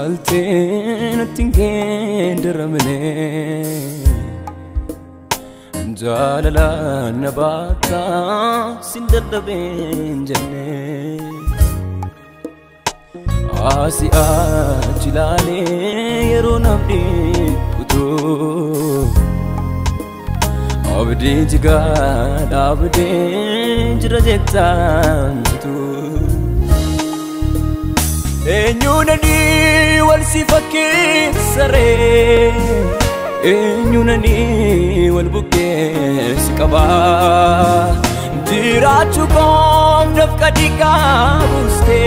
galteen attingeen daramne jaalala nabaata sindadabeen jenne asi achilale yeroo nabdi putu abdi jiga abdi jira jektan tu enyunani wal sifake sare enyunani wal buke sikaba dirachu kom nafkadika buste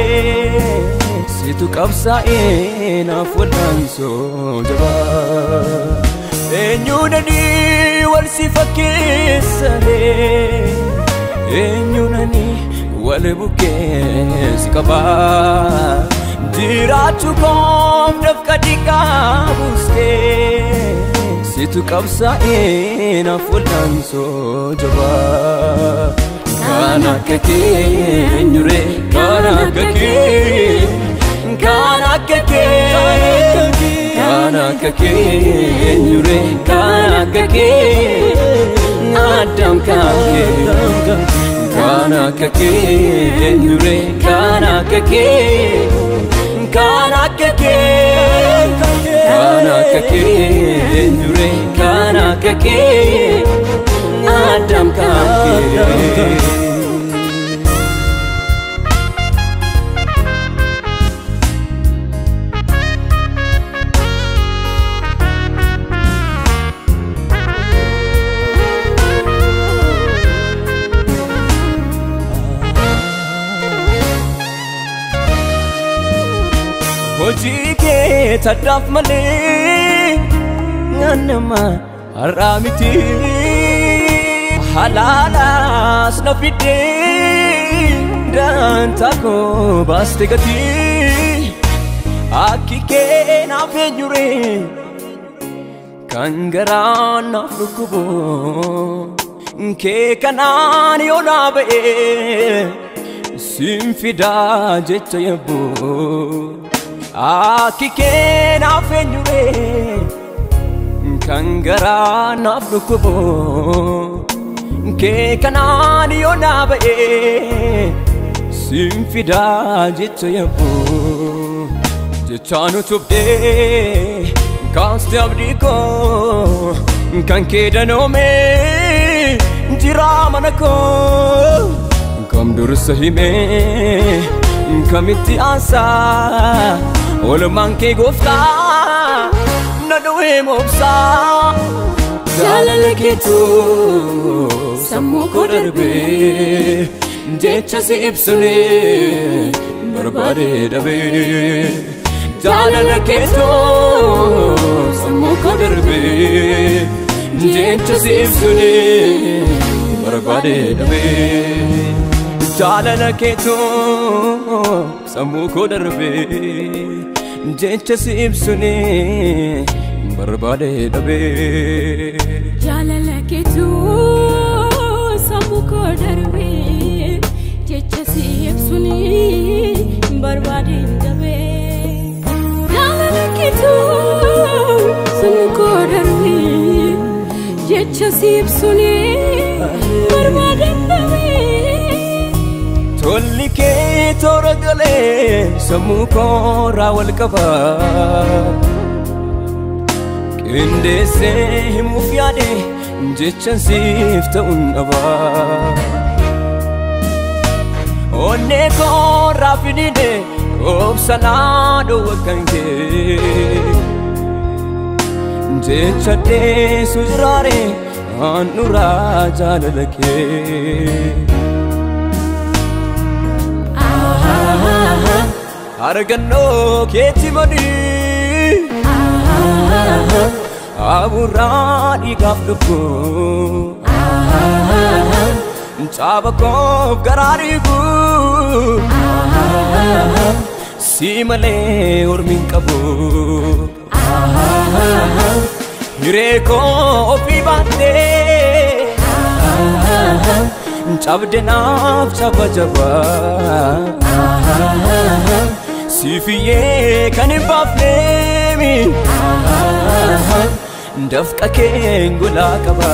situ kabsa ena fulanso jaba enyunani wal sifake sare enyunani wal buke sikaba dirachu kom nafkadika buste situ kabsa ena fulanso jaba kana kake nyure kana kake nyure kana kake adam kake kana kake nyure kana kake nyure kana kake adam kake Hojike tadaf male nganama haramiti halalas nafide dan tako bastegati akike na fenyure kangara na fukubo ke kanani onabe simfida jetayabo akike na fenyure kangara na fukubo ke kanani onabe simfida jetayabo jetanu tubde kanstabdiko kanke danome jiramanako kam dur sahime kamiti asa ol manke gofta nadwe mobsa jalale tu sammu ko darbe jecha se ipsune barbade dabe jalale tu sammu ko darbe jecha se ipsune barbade dabe jalala keto samu ko darbe jecha sibsune barbade dabe jalala keto samu ko darbe jecha sibsune barbade dabe jalala keto samu ko darbe jecha sibsune barbade dabe tolike toragale samu ko rawal kaba kinde se mufyade jecha sifta unaba onne ko rafidide obsana do kanke jecha de sujrare anura jalalake argano keti mani aburani gafduko chabako gararigu simale urmin kabu hireko ofi bate chabdenaf chabajaba sifiyyee kan hin baafneemi dafqa keen golaa qaba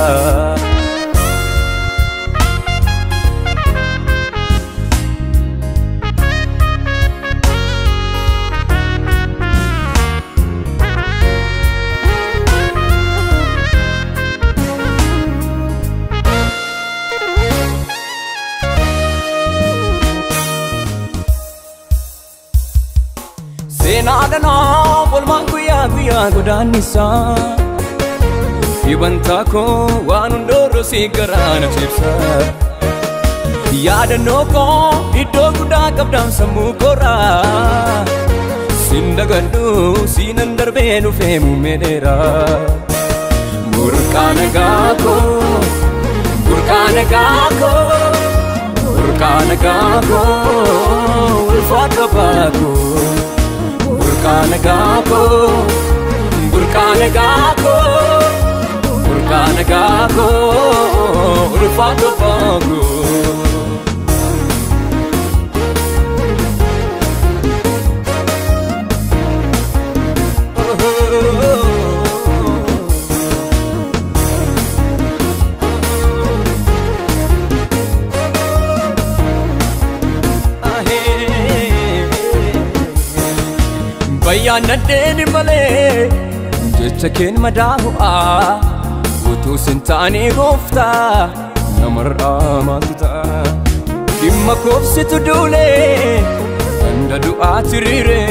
Senadana bolman guya godanisa Ibanta ko wanundoro sigarana chipsa Yadano ko iddo guda kabdam samu kora Sindagandu sinandarbenu femu medera Burkana gako ulfata bako Burkana gako ulfata bako Bayanadeni male jechaken madahua utu sintani gofta namarra manta dimma kofsitu dule anda du'a tirire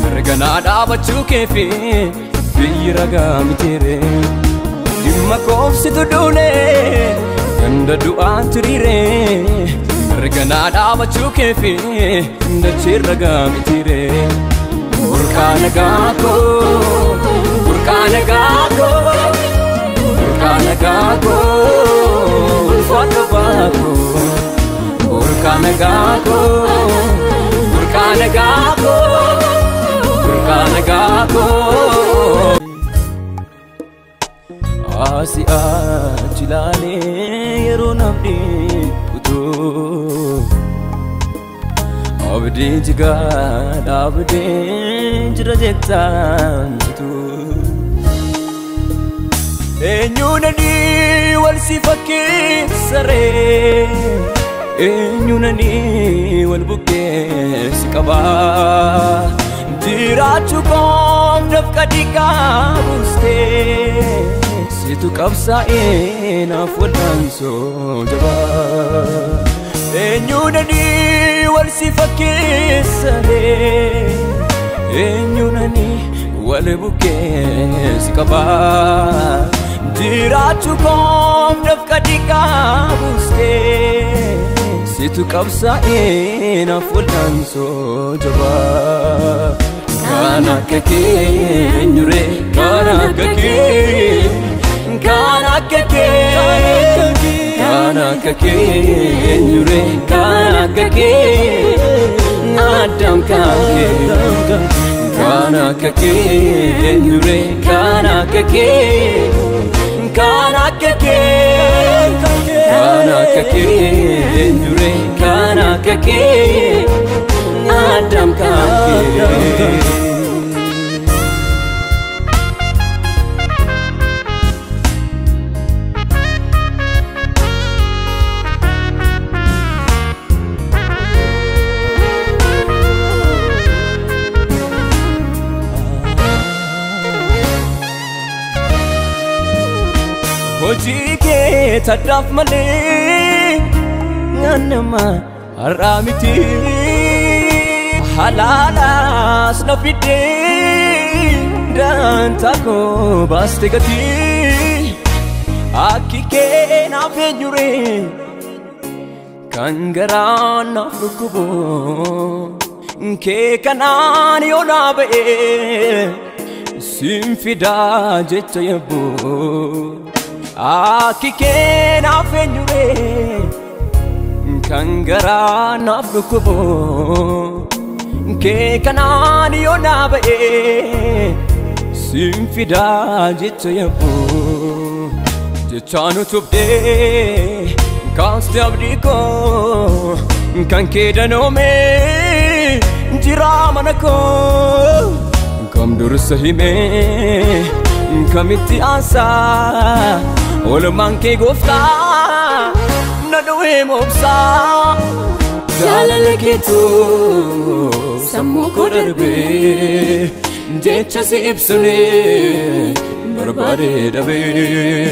nargana dabachu kefi biraga mitire dimma kofsitu dule anda du'a tirire nargana dabachu kefi ndachiraga mitire Burkana gako ulfata bako Burkana gako Asi achilale yero nabdi kutu Abdi jiga abdi jirajektan tu Enyunani wal sifake sare Enyunani wal buke sikaba Dirachu kom nafkadika buste Situ kapsa ena fudanso jaba Enyunani wal sifake sare Enyunani wal buke sikaba Dirachu kom nafkadika buste Situ kapsa ena fudanso jaba Kana kake nyure kana kake nyure kana kake nadam kake kana kake nyure kana kake nyure kana kake nadam kake Hojike tadaf male nganama aramiti halalas nafide dan tako bastegati akike na fenyure kangaran nafkubo ke kanani onabe simfida jetayabo Akike na fenyure kangara na fukubo ke kanani onabe simfida jitayabo jechanu tubde kaste abdiko kanke danome jira mana koo kam dursa hime kamitti asa olumaan kee gooftaa na dhowee moobsaa jaalala keetu sammuu koo darbee jecha si ibsune barbaade dhabee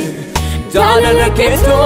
jaalala keetu